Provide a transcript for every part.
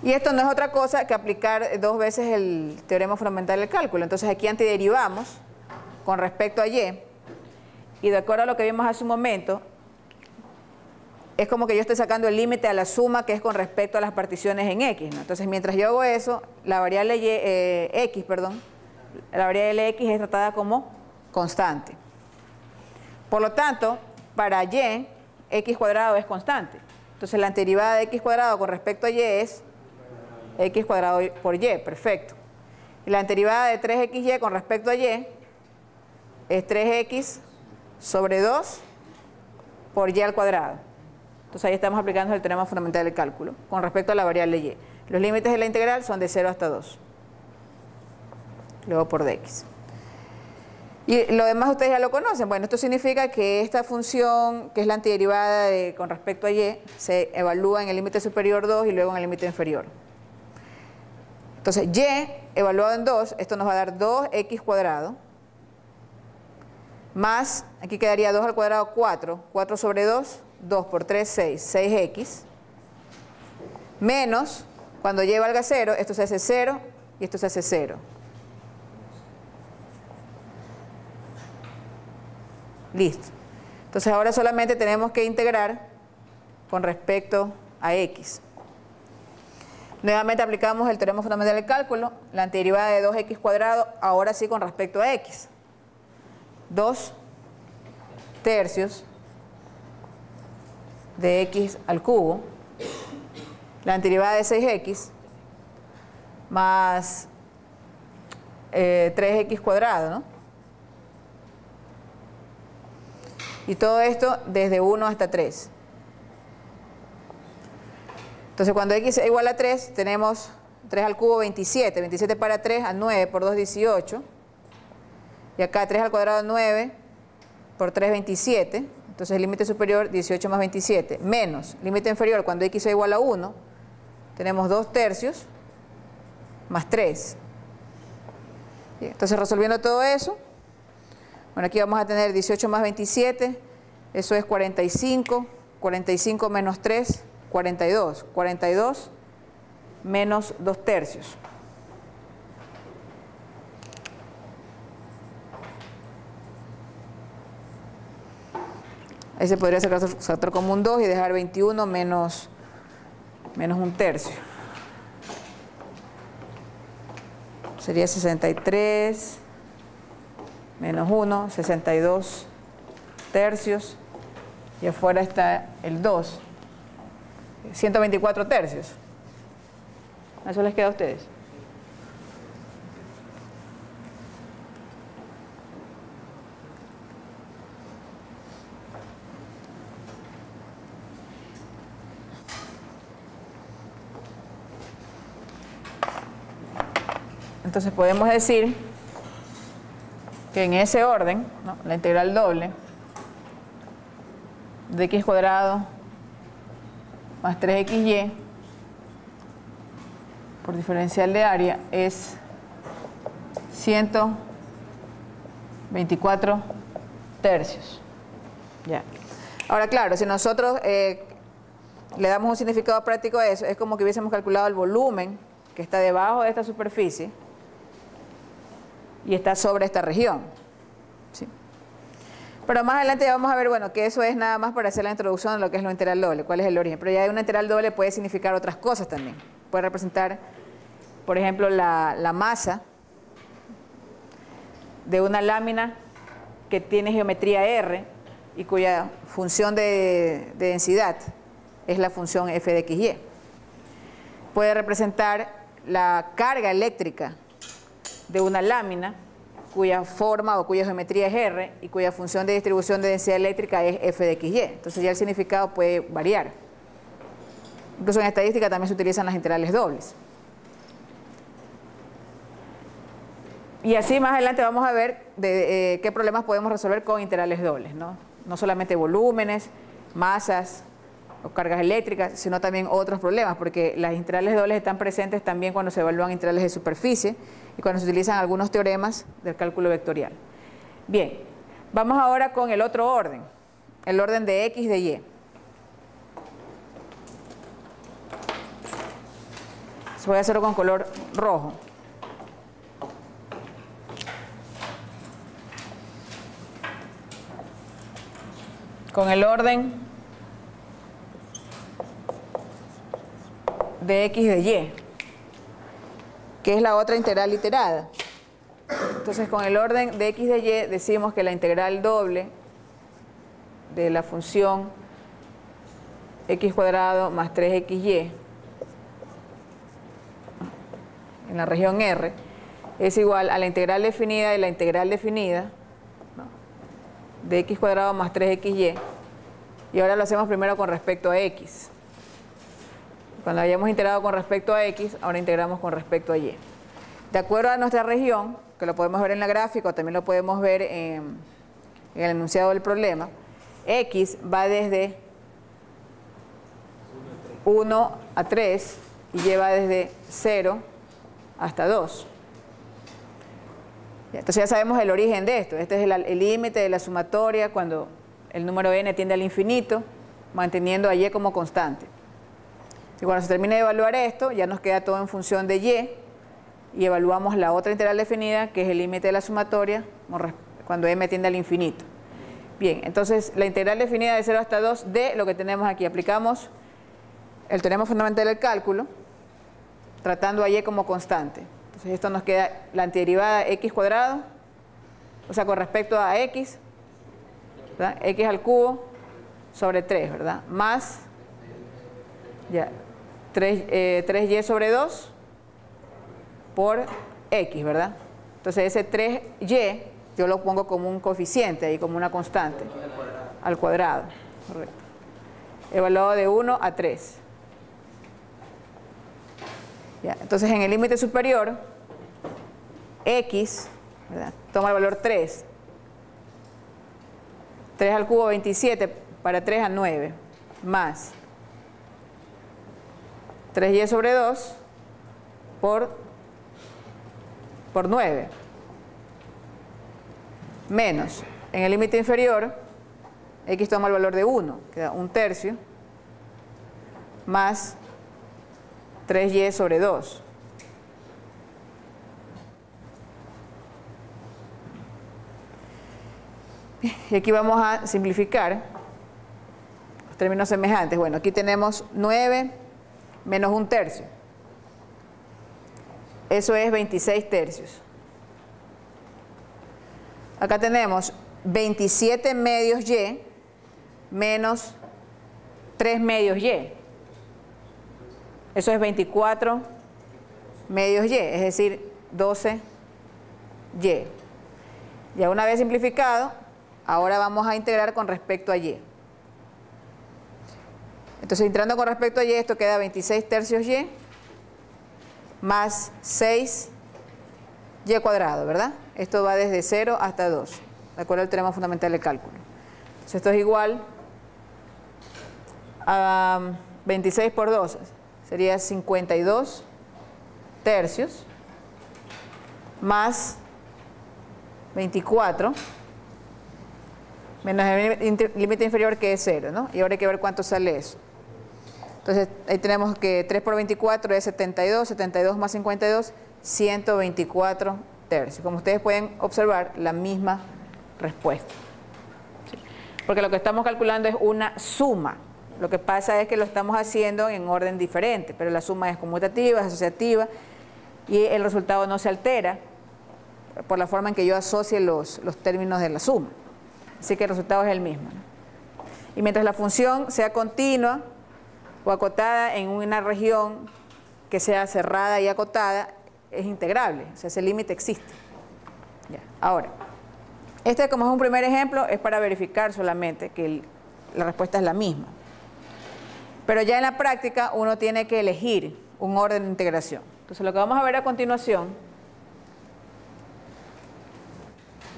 Y esto no es otra cosa que aplicar dos veces el teorema fundamental del cálculo. Entonces aquí antiderivamos con respecto a y de acuerdo a lo que vimos hace un momento, es como que yo estoy sacando el límite a la suma que es con respecto a las particiones en x, ¿no? Entonces mientras yo hago eso, la variable la variable x es tratada como constante. Por lo tanto, para y, x cuadrado es constante. Entonces la antiderivada de x cuadrado con respecto a y es x cuadrado por y, perfecto. Y la antiderivada de 3xy con respecto a y es 3x sobre 2 por y al cuadrado. Entonces ahí estamos aplicando el teorema fundamental del cálculo con respecto a la variable y. Los límites de la integral son de 0 hasta 2. Luego por dx. Y lo demás ustedes ya lo conocen. Bueno, esto significa que esta función, que es la antiderivada con respecto a y, se evalúa en el límite superior 2 y luego en el límite inferior. Entonces, y evaluado en 2, esto nos va a dar 2x cuadrado, más, aquí quedaría 2 al cuadrado 4, 4 sobre 2, 2 por 3, 6, 6x, menos, cuando y valga 0, esto se hace 0 y esto se hace 0. Listo. Entonces ahora solamente tenemos que integrar con respecto a x. Nuevamente aplicamos el teorema fundamental del cálculo, la antiderivada de 2x cuadrado, ahora sí con respecto a x. 2 tercios de x al cubo, la antiderivada de 6x, más 3x cuadrado, ¿no? Y todo esto desde 1 hasta 3. Entonces cuando x es igual a 3, tenemos 3 al cubo 27. 27 para 3 a 9 por 2, 18. Y acá 3 al cuadrado 9 por 3, 27. Entonces el límite superior 18 más 27. Menos límite inferior cuando x es igual a 1. Tenemos 2 tercios más 3. Bien, entonces resolviendo todo eso. Bueno, aquí vamos a tener 18 más 27, eso es 45, 45 menos 3, 42, 42 menos 2 tercios. Ahí se podría sacar factor común 2 y dejar 21 menos 1 tercio. Sería 63... menos 1, 62 tercios, y afuera está el 2, 124 tercios. ¿Eso les queda a ustedes? Entonces podemos decir que en ese orden, ¿no?, la integral doble de x cuadrado más 3xy por diferencial de área es 124 tercios. Ya. Ahora, claro, si nosotros le damos un significado práctico a eso, es como que hubiésemos calculado el volumen que está debajo de esta superficie y está sobre esta región, ¿sí? Pero más adelante ya vamos a ver, bueno, que eso es nada más para hacer la introducción de lo que es la integral doble, cuál es el origen. Pero ya una integral doble puede significar otras cosas también. Puede representar, por ejemplo, la masa de una lámina que tiene geometría R y cuya función de densidad es la función f de xy. Puede representar la carga eléctrica de una lámina cuya forma o cuya geometría es R y cuya función de distribución de densidad eléctrica es f de xy. Entonces ya el significado puede variar. Incluso en estadística también se utilizan las integrales dobles. Y así más adelante vamos a ver qué problemas podemos resolver con integrales dobles, ¿no? No solamente volúmenes, masas o cargas eléctricas, sino también otros problemas, porque las integrales dobles están presentes también cuando se evalúan integrales de superficie y cuando se utilizan algunos teoremas del cálculo vectorial. Bien, vamos ahora con el otro orden, el orden de x de y. Voy a hacerlo con color rojo. Con el orden de x de y, que es la otra integral iterada. Entonces, con el orden de x de y decimos que la integral doble de la función x cuadrado más 3xy en la región R es igual a la integral definida de la integral definida, ¿no?, de x cuadrado más 3xy, y ahora lo hacemos primero con respecto a x. Cuando hayamos integrado con respecto a x, ahora integramos con respecto a y. De acuerdo a nuestra región, que lo podemos ver en la gráfica o también lo podemos ver en el enunciado del problema, x va desde 1 a 3 y y va desde 0 hasta 2. Entonces ya sabemos el origen de esto. Este es el límite de la sumatoria cuando el número n tiende al infinito, manteniendo a y como constante. Y cuando se termine de evaluar esto, ya nos queda todo en función de y evaluamos la otra integral definida, que es el límite de la sumatoria cuando m tiende al infinito. Bien, entonces la integral definida de 0 hasta 2 de lo que tenemos aquí. Aplicamos el teorema fundamental del cálculo, tratando a y como constante. Entonces esto nos queda la antiderivada x cuadrado, o sea, con respecto a x, ¿verdad?, x al cubo sobre 3, ¿verdad?, más ya 3y sobre 2 por x, ¿verdad? Entonces ese 3y yo lo pongo como un coeficiente ahí, como una constante al cuadrado, correcto, evaluado de 1 a 3. Ya, entonces en el límite superior x, ¿verdad?, toma el valor 3 al cubo 27 para 3 a 9 más 3y sobre 2 por 9 menos, en el límite inferior x toma el valor de 1, queda 1/3 más 3y sobre 2. Y aquí vamos a simplificar los términos semejantes. Bueno, aquí tenemos 9 menos 1/3. Eso es 26/3. Acá tenemos 27 medios y menos 3 medios y. Eso es 24 medios y, es decir, 12y. Ya una vez simplificado, ahora vamos a integrar con respecto a y. Entonces, integrando con respecto a y, esto queda 26/3 y más 6y cuadrado, ¿verdad? Esto va desde 0 hasta 2, de acuerdo al teorema fundamental del cálculo. Entonces, esto es igual a 26 por 2, sería 52/3 más 24 menos el límite inferior, que es 0, ¿no? Y ahora hay que ver cuánto sale eso. Entonces, ahí tenemos que 3 por 24 es 72, 72 más 52, 124/3. Como ustedes pueden observar, la misma respuesta. ¿Sí? Porque lo que estamos calculando es una suma. Lo que pasa es que lo estamos haciendo en orden diferente, pero la suma es conmutativa, es asociativa, y el resultado no se altera por la forma en que yo asocie los términos de la suma. Así que el resultado es el mismo, ¿no? Y mientras la función sea continua o acotada en una región que sea cerrada y acotada, es integrable, o sea, ese límite existe. Ya. Ahora, este, como es un primer ejemplo, es para verificar solamente que la respuesta es la misma. Pero ya en la práctica uno tiene que elegir un orden de integración. Entonces, lo que vamos a ver a continuación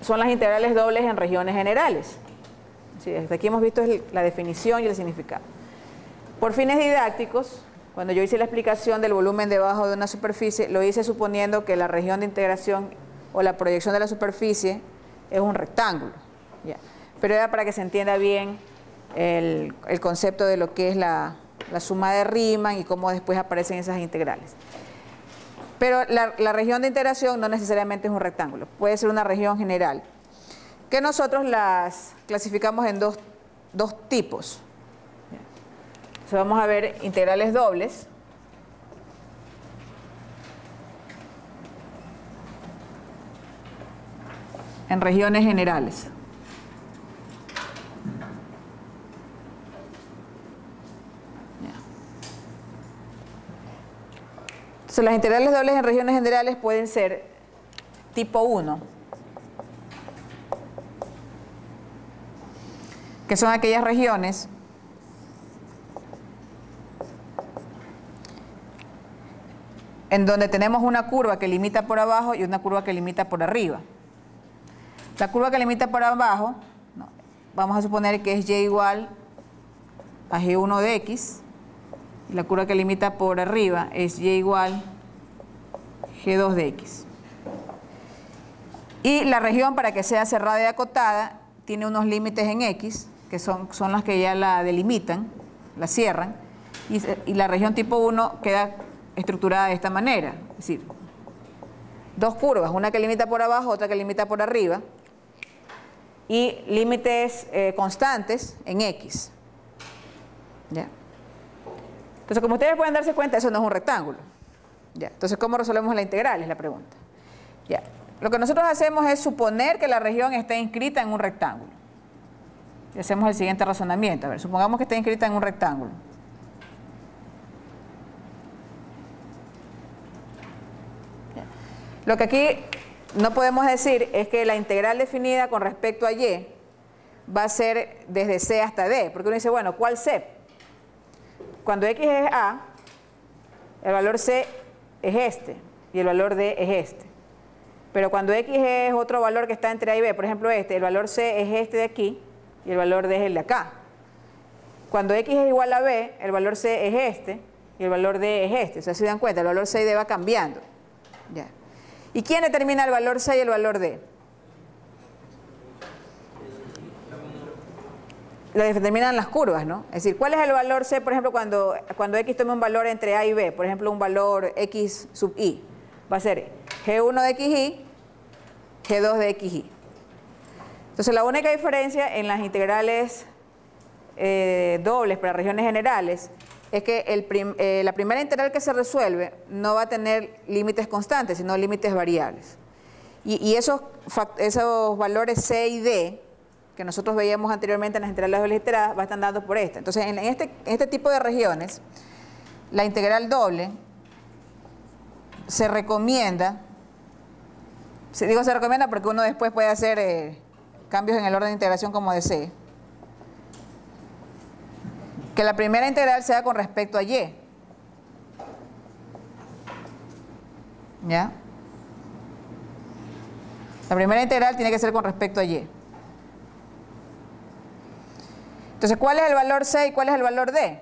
son las integrales dobles en regiones generales. Sí, hasta aquí hemos visto la definición y el significado. Por fines didácticos, cuando yo hice la explicación del volumen debajo de una superficie, lo hice suponiendo que la región de integración o la proyección de la superficie es un rectángulo. ¿Ya? Pero era para que se entienda bien el concepto de lo que es la la suma de Riemann y cómo después aparecen esas integrales. Pero la región de integración no necesariamente es un rectángulo, puede ser una región general, que nosotros las clasificamos en dos tipos. Entonces vamos a ver integrales dobles. En regiones generales. Entonces, las integrales dobles en regiones generales pueden ser tipo 1, que son aquellas regiones en donde tenemos una curva que limita por abajo y una curva que limita por arriba. La curva que limita por abajo, vamos a suponer que es y igual a g1 de x, y la curva que limita por arriba es y igual g2 de x. Y la región, para que sea cerrada y acotada, tiene unos límites en x, que son las que ya la delimitan, la cierran, y la región tipo 1 queda estructurada de esta manera, es decir, dos curvas, una que limita por abajo, otra que limita por arriba, y límites constantes en x. ¿Ya? Entonces, como ustedes pueden darse cuenta, eso no es un rectángulo. ¿Ya? Entonces, ¿cómo resolvemos la integral? Es la pregunta. ¿Ya? Lo que nosotros hacemos es suponer que la región está inscrita en un rectángulo. Y hacemos el siguiente razonamiento. A ver, supongamos que está inscrita en un rectángulo. ¿Ya? Lo que aquí no podemos decir es que la integral definida con respecto a y va a ser desde c hasta d, porque uno dice, bueno, ¿cuál c? Cuando x es a, el valor c es este y el valor d es este. Pero cuando x es otro valor que está entre a y b, por ejemplo este, el valor c es este de aquí y el valor d es el de acá. Cuando x es igual a b, el valor c es este y el valor d es este. O sea, si se dan cuenta, el valor c y d va cambiando. ¿Ya? ¿Y quién determina el valor c y el valor d? Lo determinan las curvas, ¿no? Es decir, ¿cuál es el valor c, por ejemplo, cuando x tome un valor entre a y b? Por ejemplo, un valor x sub i. Va a ser g1 de xy, g2 de xy. Entonces, la única diferencia en las integrales dobles para regiones generales es que la primera integral que se resuelve no va a tener límites constantes, sino límites variables. Y esos valores c y d que nosotros veíamos anteriormente en las integrales dobles iteradas, va a estar dando por esta. Entonces, en este tipo de regiones, la integral doble se recomienda, se recomienda porque uno después puede hacer cambios en el orden de integración como desee, que la primera integral sea con respecto a y. ¿Ya? La primera integral tiene que ser con respecto a y. Entonces, ¿cuál es el valor c y cuál es el valor d?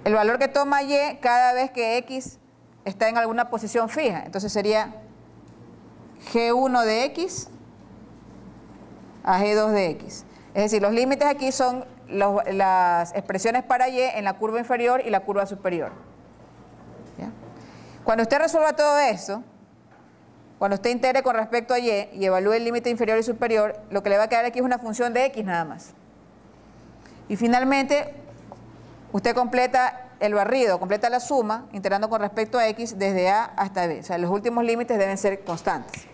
El valor que toma y cada vez que x está en alguna posición fija. Entonces sería g1 de x a g2 de x. Es decir, los límites aquí son las expresiones para y en la curva inferior y la curva superior. ¿Ya? Cuando usted resuelva todo eso, cuando usted integre con respecto a y evalúe el límite inferior y superior, lo que le va a quedar aquí es una función de x nada más. Y finalmente, usted completa el barrido, completa la suma, integrando con respecto a x desde a hasta b. O sea, los últimos límites deben ser constantes.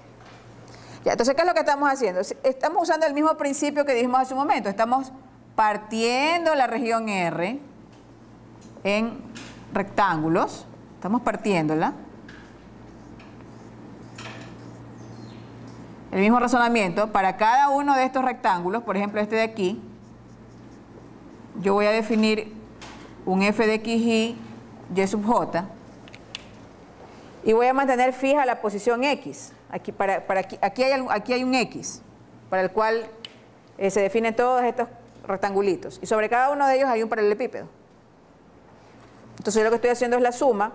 Ya, entonces, ¿qué es lo que estamos haciendo? Estamos usando el mismo principio que dijimos hace un momento. Estamos partiendo la región R en rectángulos. Estamos partiéndola. El mismo razonamiento, para cada uno de estos rectángulos, por ejemplo este de aquí, yo voy a definir un f de xy, y sub j, y voy a mantener fija la posición x. Aquí hay un x, para el cual se definen todos estos rectangulitos, y sobre cada uno de ellos hay un paralelepípedo. Entonces yo lo que estoy haciendo es la suma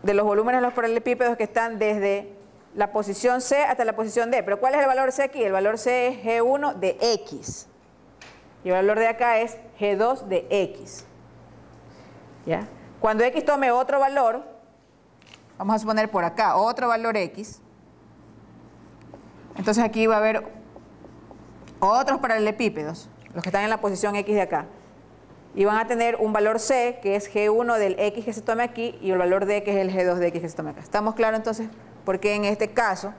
de los volúmenes de los paralelepípedos que están desde la posición C hasta la posición D. Pero ¿cuál es el valor C aquí? El valor C es G1 de X. y el valor de acá es G2 de X. ¿Ya? Cuando X tome otro valor, vamos a suponer por acá, otro valor X, entonces aquí va a haber otros paralelepípedos, los que están en la posición X de acá, y van a tener un valor C, que es G1 del X que se tome aquí, y el valor D, que es el G2 de X que se tome acá. ¿Estamos claros entonces? Porque en este caso,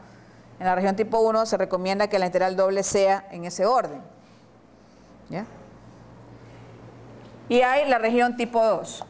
en la región tipo 1, se recomienda que la integral doble sea en ese orden. ¿Ya? Y hay la región tipo 2.